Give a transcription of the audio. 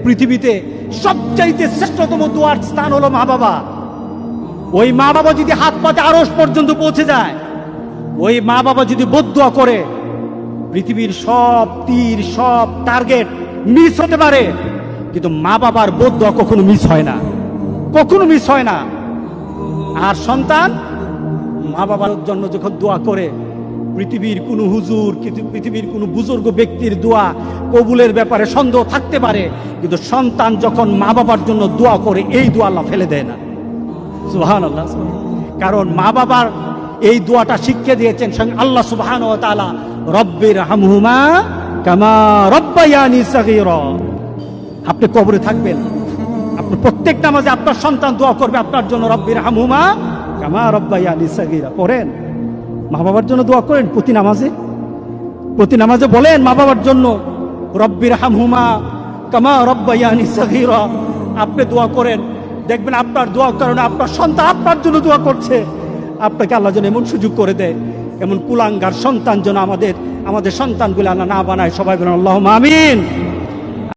পৃথিবীতে সবচাইতে শ্রেষ্ঠতম দোয়ার স্থান হলো মা বাবা। ওই মা বাবা যদি হাত পাতে আরশ পর্যন্ত পৌঁছে যায়, ওই মা বাবা যদি বদদুয়া করে, পৃথিবীর সব তীর সব টার্গেট মিস হতে পারে, কিন্তু মা বাবার বদদুয়া কখনো মিস হয় না, কখনো মিস হয় না। আর সন্তান মা বাবার জন্য যখন দোয়া করে, পৃথিবীর কোন হুজুর, পৃথিবীর কোন বুজুর্গ ব্যক্তির দোয়া কবুলের ব্যাপারে সন্দেহ থাকতে পারে, কিন্তু সন্তান যখন মা বাবার জন্য দোয়া করে, এই দোয়া আল্লাহ ফেলে দেয় না। সুবহানাল্লাহ। কারণ মা বাবার এই দোয়াটা শিখিয়ে দিয়েছেন স্বয়ং আল্লাহ সুবহানাহু ওয়া তাআলা, রব্বির হামহুমা কামা রব্বায়ানি সাগীরা। আপনি কবরে থাকবেন, আপনি প্রত্যেক নামাজে আপনার সন্তান দোয়া করবে আপনার জন্য, রব্বির হামহুমা কামা রব্বায়ানি সাগীরা। পড়েন, মা বাবার জন্য দোয়া করেন প্রতি নামাজে বলেন মা বাবার জন্য, রব্বির হামহুমা কামা রব্বায়ানি সাগীরা। আপনি দোয়া করেন, দেখবেন আপনার দোয়ার কারণে আপনার সন্তান আপনার জন্য দোয়া করছে। আপনাকে আল্লাহ যেন এমন সুযোগ করে দেয়, এমন কুলাঙ্গার সন্তান যেন আমাদের সন্তানগুলো আল্লাহ না বানায়। সবাই বলেন আল্লাহুম্মা আমিন।